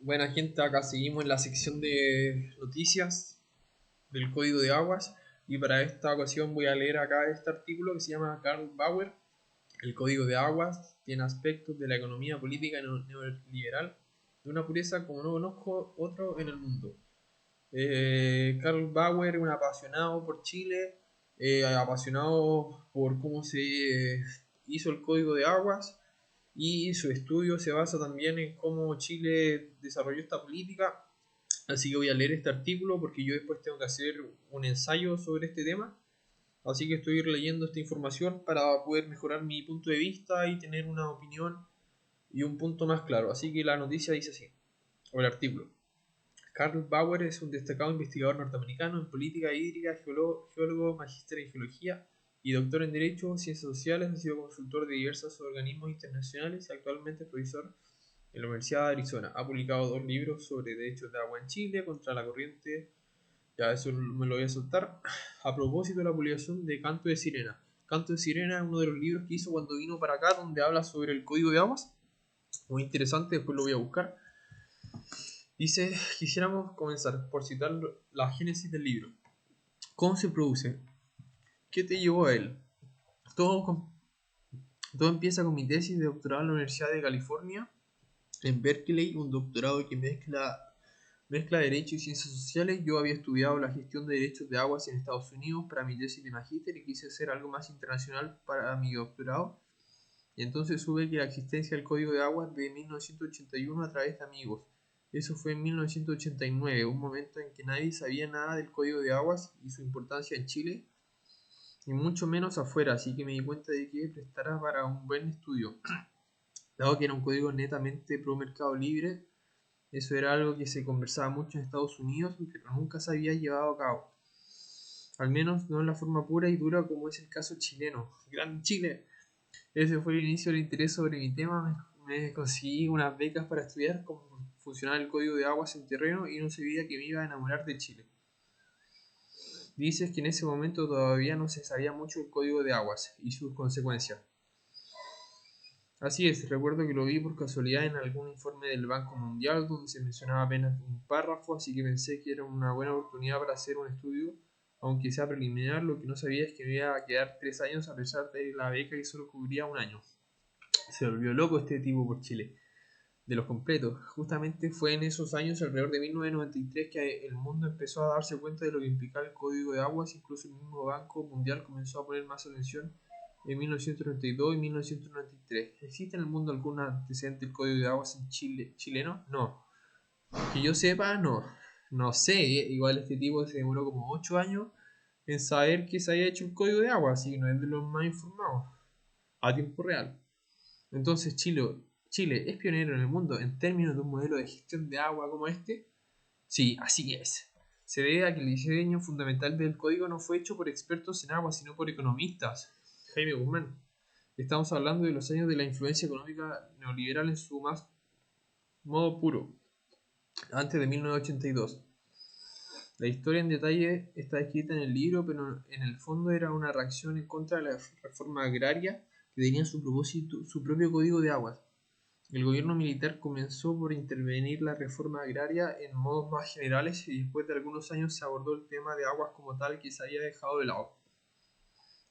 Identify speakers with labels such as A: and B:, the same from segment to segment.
A: Buena gente, acá seguimos en la sección de noticias del Código de Aguas y para esta ocasión voy a leer acá este artículo que se llama Karl Bauer. El Código de Aguas tiene aspectos de la economía política neoliberal de una pureza como no conozco otro en el mundo. Karl Bauer, un apasionado por Chile, apasionado por cómo se hizo el Código de Aguas y su estudio se basa también en cómo Chile desarrolló esta política. Así que voy a leer este artículo porque yo después tengo que hacer un ensayo sobre este tema. Así que estoy leyendo esta información para poder mejorar mi punto de vista y tener una opinión y un punto más claro. Así que la noticia dice así, o el artículo. Karl Bauer es un destacado investigador norteamericano en política hídrica, geólogo, magíster en geología y doctor en Derecho, Ciencias Sociales. Ha sido consultor de diversos organismos internacionales y actualmente es profesor en la Universidad de Arizona. Ha publicado 2 libros sobre derechos de agua en Chile, contra la corriente. Ya eso me lo voy a soltar. A propósito de la publicación de Canto de Sirena. Canto de Sirena es uno de los libros que hizo cuando vino para acá, donde habla sobre el código de aguas. Muy interesante, después lo voy a buscar. Dice, quisiéramos comenzar por citar la génesis del libro. ¿Cómo se produce? ¿Qué te llevó a él? Todo, todo empieza con mi tesis de doctorado en la Universidad de California, en Berkeley, un doctorado que mezcla Derecho y Ciencias Sociales. Yo había estudiado la gestión de derechos de aguas en Estados Unidos para mi tesis de magíster y quise hacer algo más internacional para mi doctorado. Y entonces supe que la existencia del Código de Aguas de 1981 a través de amigos. Eso fue en 1989, un momento en que nadie sabía nada del Código de Aguas y su importancia en Chile, y mucho menos afuera, así que me di cuenta de que prestará para un buen estudio. Dado que era un código netamente pro mercado libre, eso era algo que se conversaba mucho en Estados Unidos, pero nunca se había llevado a cabo. Al menos no en la forma pura y dura como es el caso chileno. ¡Gran Chile! Ese fue el inicio del interés sobre mi tema. Me conseguí unas becas para estudiar cómo funcionaba el código de aguas en terreno y no sabía que me iba a enamorar de Chile. Dices que en ese momento todavía no se sabía mucho del código de aguas y sus consecuencias. Así es, recuerdo que lo vi por casualidad en algún informe del Banco Mundial donde se mencionaba apenas un párrafo, así que pensé que era una buena oportunidad para hacer un estudio, aunque sea preliminar. Lo que no sabía es que me iba a quedar 3 años a pesar de la beca que solo cubría un año. Se volvió loco este tipo por Chile, de los completos. Justamente fue en esos años, alrededor de 1993, que el mundo empezó a darse cuenta de lo que implicaba el código de aguas. Incluso el mismo Banco Mundial comenzó a poner más atención en 1992 y 1993. ¿Existe en el mundo algún antecedente del código de aguas en Chile, chileno? No. Que yo sepa, no. No sé, igual este tipo se demoró como 8 años en saber que se había hecho el código de agua, así que no es de los más informados a tiempo real. Entonces Chile es pionero en el mundo en términos de un modelo de gestión de agua como este. Sí, así es. Se debe a que el diseño fundamental del código no fue hecho por expertos en agua, sino por economistas. Jaime Guzmán. Estamos hablando de los años de la influencia económica neoliberal en su más modo puro, antes de 1982. La historia en detalle está escrita en el libro, pero en el fondo era una reacción en contra de la reforma agraria que tenía su propósito, su propio código de aguas. El gobierno militar comenzó por intervenir la reforma agraria en modos más generales y después de algunos años se abordó el tema de aguas como tal que se había dejado de lado.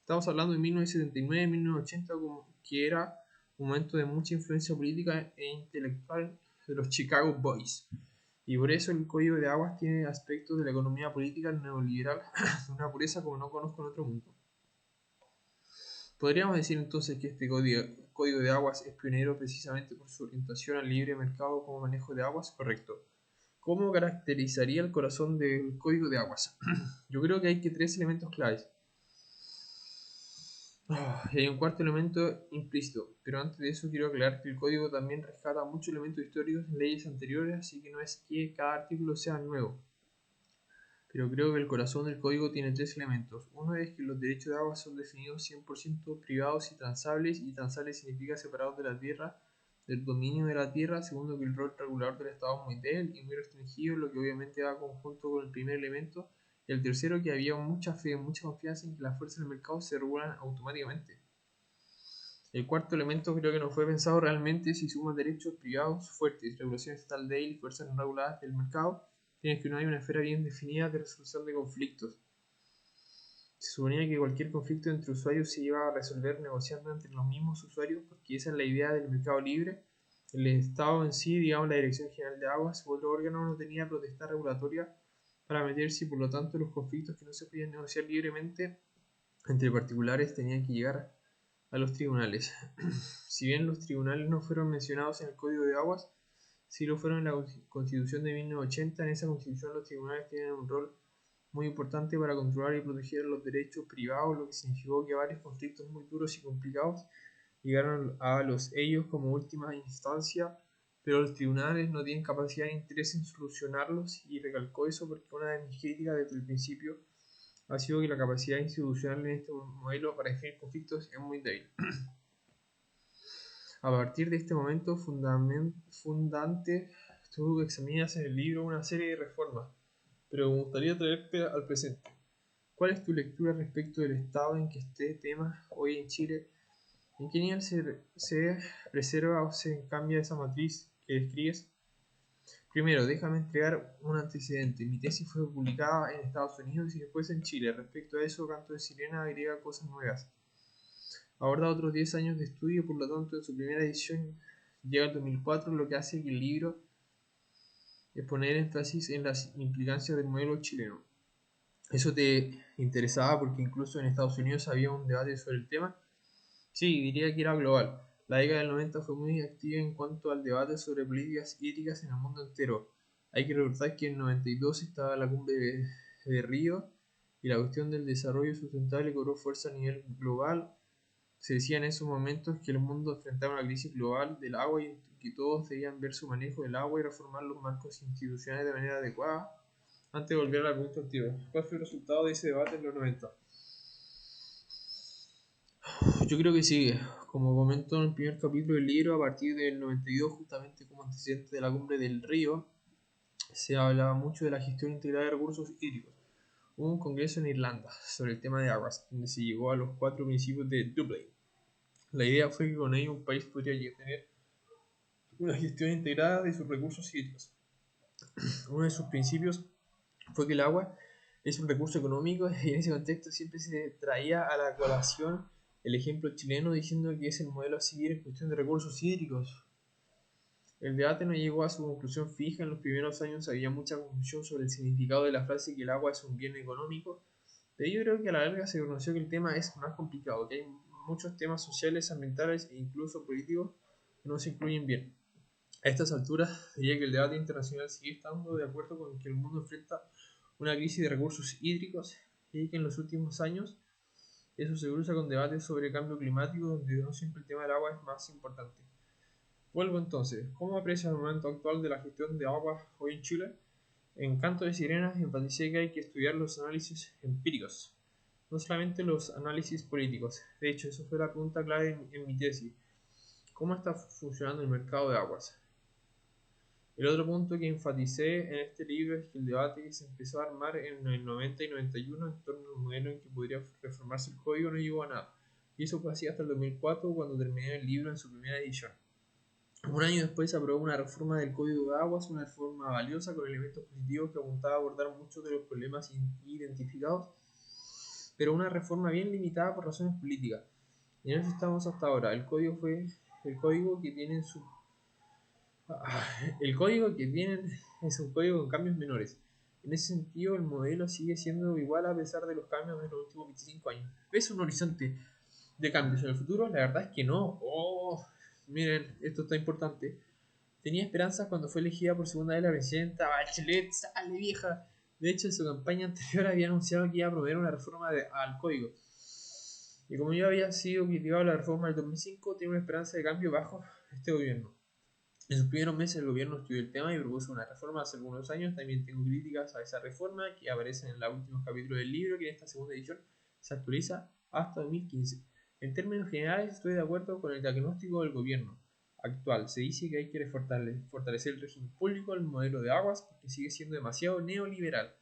A: Estamos hablando de 1979 1980, que era un momento de mucha influencia política e intelectual de los Chicago Boys. Y por eso el Código de Aguas tiene aspectos de la economía política neoliberal de una pureza como no conozco en otro mundo. Podríamos decir entonces que este código de aguas es pionero precisamente por su orientación al libre mercado como manejo de aguas, correcto. ¿Cómo caracterizaría el corazón del código de aguas? Yo creo que hay 3 elementos claves. Y hay un cuarto elemento implícito, pero antes de eso quiero aclarar que el código también rescata muchos elementos históricos en leyes anteriores, así que no es que cada artículo sea nuevo. Pero creo que el corazón del código tiene 3 elementos. Uno es que los derechos de agua son definidos 100% privados y transables significa separados de la tierra, del dominio de la tierra. Segundo, que el rol regulador del Estado es muy débil y muy restringido, lo que obviamente va conjunto con el primer elemento. Y el tercero, que había mucha fe, mucha confianza en que las fuerzas del mercado se regulan automáticamente. El cuarto elemento creo que no fue pensado realmente si sumas derechos privados fuertes, regulación estatal de él y fuerzas no reguladas del mercado, tienes que no hay una esfera bien definida de resolución de conflictos. Se suponía que cualquier conflicto entre usuarios se iba a resolver negociando entre los mismos usuarios porque esa es la idea del mercado libre. El Estado en sí, digamos la Dirección General de Aguas u otro órgano no tenía potestad regulatoria para meterse y por lo tanto los conflictos que no se podían negociar libremente entre particulares tenían que llegar a los tribunales. Si bien los tribunales no fueron mencionados en el Código de Aguas, sí lo fueron en la Constitución de 1980. En esa Constitución los tribunales tienen un rol muy importante para controlar y proteger los derechos privados, lo que significó que varios conflictos muy duros y complicados llegaron a los ellos como última instancia, pero los tribunales no tienen capacidad ni interés en solucionarlos y recalcó eso porque una de mis críticas desde el principio ha sido que la capacidad institucional en este modelo para definir conflictos es muy débil. A partir de este momento fundante, tú examinas en el libro una serie de reformas, pero me gustaría traerte al presente. ¿Cuál es tu lectura respecto del estado en que este tema hoy en Chile? ¿En qué nivel se preserva o se cambia esa matriz que describes? Primero, déjame entregar un antecedente. Mi tesis fue publicada en Estados Unidos y después en Chile. Respecto a eso, Canto de Sirena agrega cosas nuevas. Aborda otros 10 años de estudio, por lo tanto, en su primera edición llega al 2004, lo que hace que el libro es poner énfasis en las implicancias del modelo chileno. ¿Eso te interesaba porque incluso en Estados Unidos había un debate sobre el tema? Sí, diría que era global. La década del 90 fue muy activa en cuanto al debate sobre políticas hídricas en el mundo entero. Hay que recordar que en 92 estaba la cumbre de Río y la cuestión del desarrollo sustentable cobró fuerza a nivel global. Se decía en esos momentos que el mundo enfrentaba una crisis global del agua y que todos debían ver su manejo del agua y reformar los marcos institucionales de manera adecuada. Antes de volver a la pregunta anterior, ¿cuál fue el resultado de ese debate en los 90? Yo creo que sí, como comento en el primer capítulo del libro, a partir del 92, justamente como antecedente de la cumbre del Río, se hablaba mucho de la gestión integrada de recursos hídricos. Hubo un congreso en Irlanda sobre el tema de aguas, donde se llegó a los 4 principios de Dublin. La idea fue que con ello un país podría tener una gestión integrada de sus recursos hídricos. Uno de sus principios fue que el agua es un recurso económico y en ese contexto siempre se traía a la colación el ejemplo chileno diciendo que es el modelo a seguir en cuestión de recursos hídricos. El debate no llegó a su conclusión fija. En los primeros años había mucha confusión sobre el significado de la frase que el agua es un bien económico, pero yo creo que a la larga se conoció que el tema es más complicado, que hay muchos temas sociales, ambientales e incluso políticos que no se incluyen bien. A estas alturas, diría que el debate internacional sigue estando de acuerdo con que el mundo enfrenta una crisis de recursos hídricos y que en los últimos años eso se cruza con debates sobre cambio climático, donde no siempre el tema del agua es más importante. Vuelvo entonces, ¿cómo aprecia el momento actual de la gestión de aguas hoy en Chile? En Canto de Sirenas enfaticé que hay que estudiar los análisis empíricos, no solamente los análisis políticos. De hecho, eso fue la pregunta clave en mi tesis. ¿Cómo está funcionando el mercado de aguas? El otro punto que enfaticé en este libro es que el debate que se empezó a armar en el 90 y 91 en torno al modelo en que podría reformarse el código no llegó a nada. Y eso fue así hasta el 2004 cuando terminé el libro en su primera edición. Un año después se aprobó una reforma del Código de Aguas, una reforma valiosa con elementos positivos que apuntaba a abordar muchos de los problemas identificados, pero una reforma bien limitada por razones políticas. Y en eso estamos hasta ahora. El código que tiene en su El código que tienen es un código con cambios menores. En ese sentido, el modelo sigue siendo igual a pesar de los cambios de los últimos 25 años. ¿Ves un horizonte de cambios en el futuro? La verdad es que no. Oh, miren, esto está importante. Tenía esperanzas cuando fue elegida por segunda vez la presidenta Bachelet. ¡Sale, vieja! De hecho, en su campaña anterior había anunciado que iba a promover una reforma al código. Y como yo había sido criticado a la reforma del 2005, tengo una esperanza de cambio bajo este gobierno. En sus primeros meses el gobierno estudió el tema y propuso una reforma hace algunos años. También tengo críticas a esa reforma que aparecen en los últimos capítulos del libro, que en esta segunda edición se actualiza hasta 2015. En términos generales estoy de acuerdo con el diagnóstico del gobierno actual. Se dice que hay que fortalecer el régimen público, el modelo de aguas, porque sigue siendo demasiado neoliberal.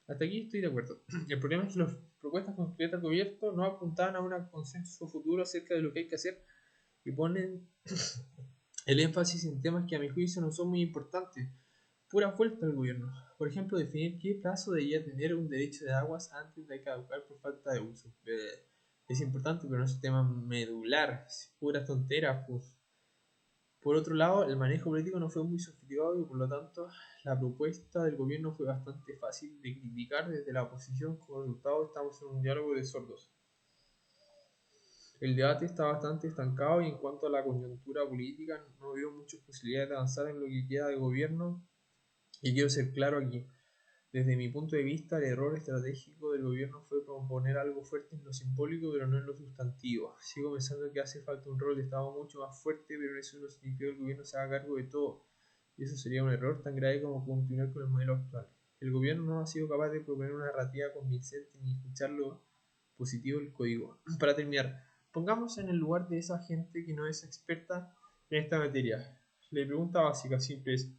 A: Hasta aquí estoy de acuerdo. El problema es que las propuestas concretas del gobierno no apuntaban a un consenso futuro acerca de lo que hay que hacer y ponen el énfasis en temas que a mi juicio no son muy importantes. Pura vuelta al gobierno. Por ejemplo, definir qué plazo debía tener un derecho de aguas antes de caducar por falta de uso. Es importante, pero no es un tema medular. Es pura tontera, pues. Por otro lado, el manejo político no fue muy sofisticado y por lo tanto la propuesta del gobierno fue bastante fácil de criticar desde la oposición. Como resultado, estamos en un diálogo de sordos. El debate está bastante estancado y en cuanto a la coyuntura política no veo muchas posibilidades de avanzar en lo que queda de gobierno. Y quiero ser claro aquí, desde mi punto de vista el error estratégico del gobierno fue proponer algo fuerte en lo simbólico pero no en lo sustantivo. Sigo pensando que hace falta un rol de Estado mucho más fuerte, pero eso no significa que el gobierno se haga cargo de todo. Y eso sería un error tan grave como continuar con el modelo actual. El gobierno no ha sido capaz de proponer una narrativa convincente ni escuchar lo positivo del código. Para terminar, pongamos en el lugar de esa gente que no es experta en esta materia. La pregunta básica siempre es,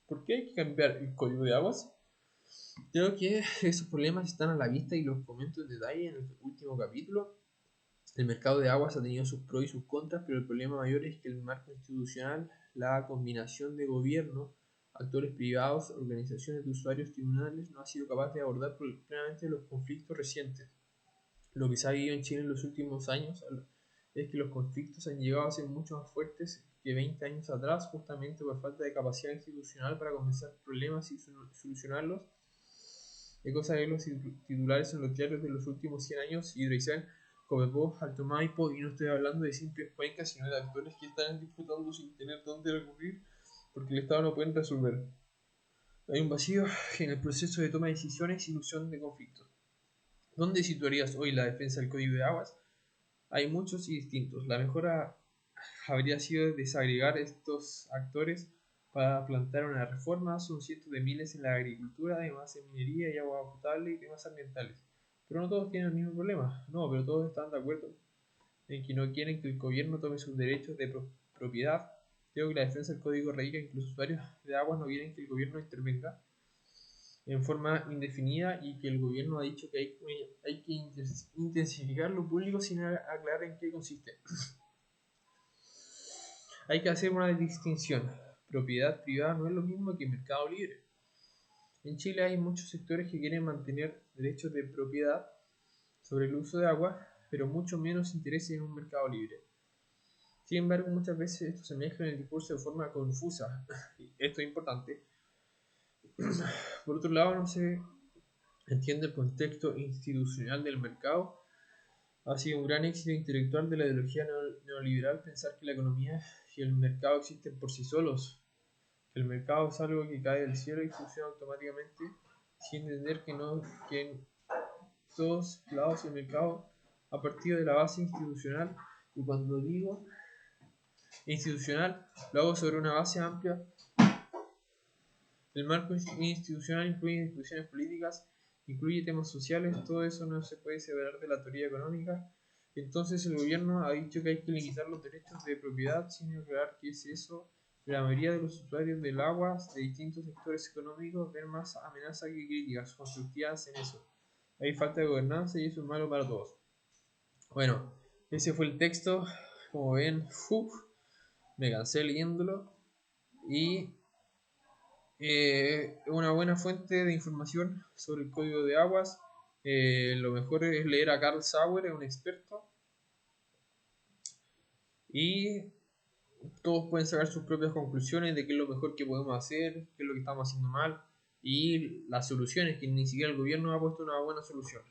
A: ¿por qué hay que cambiar el código de aguas? Creo que esos problemas están a la vista y los comento en detalle en el último capítulo. El mercado de aguas ha tenido sus pros y sus contras, pero el problema mayor es que el marco institucional, la combinación de gobierno, actores privados, organizaciones de usuarios, tribunales, no ha sido capaz de abordar plenamente los conflictos recientes. Lo que se ha vivido en Chile en los últimos años es que los conflictos han llegado a ser mucho más fuertes que 20 años atrás, justamente por falta de capacidad institucional para comenzar problemas y solucionarlos. Es cosa de los titulares en los diarios de los últimos 100 años, Hidroicén, Copiapó, Alto Maipo, y no estoy hablando de simples cuencas, sino de actores que están disfrutando sin tener dónde recurrir porque el Estado no puede resolver. Hay un vacío en el proceso de toma de decisiones y solución de conflictos. ¿Dónde situarías hoy la defensa del Código de Aguas? Hay muchos y distintos. La mejora habría sido desagregar estos actores para plantear una reforma. Son cientos de miles en la agricultura, además en minería y agua potable y temas ambientales. Pero no todos tienen el mismo problema. No, pero todos están de acuerdo en que no quieren que el gobierno tome sus derechos de propiedad. Creo que la defensa del código radica en que los usuarios de aguas no quieren que el gobierno intervenga en forma indefinida y que el gobierno ha dicho que hay que intensificar lo público sin aclarar en qué consiste. Hay que hacer una distinción. Propiedad privada no es lo mismo que mercado libre. En Chile hay muchos sectores que quieren mantener derechos de propiedad sobre el uso de agua, pero mucho menos interés en un mercado libre. Sin embargo, muchas veces esto se mezcla en el discurso de forma confusa. Esto es importante. Por otro lado, no se entiende el contexto institucional del mercado. Ha sido un gran éxito intelectual de la ideología neoliberal pensar que la economía y el mercado existen por sí solos. El mercado es algo que cae del cielo y funciona automáticamente, sin entender que en todos lados el mercado ha partido de la base institucional. Y cuando digo institucional, lo hago sobre una base amplia. El marco institucional incluye discusiones políticas, incluye temas sociales, todo eso no se puede separar de la teoría económica. Entonces el gobierno ha dicho que hay que limitar los derechos de propiedad sin aclarar qué es eso. La mayoría de los usuarios del agua de distintos sectores económicos ven más amenaza que críticas constructivas en eso. Hay falta de gobernanza y eso es malo para todos. Bueno, ese fue el texto. Como ven, me cansé leyéndolo y una buena fuente de información sobre el código de aguas. Lo mejor es leer a Carl Sauer, es un experto, y todos pueden sacar sus propias conclusiones de qué es lo mejor que podemos hacer, qué es lo que estamos haciendo mal y las soluciones, que ni siquiera el gobierno ha puesto una buena solución.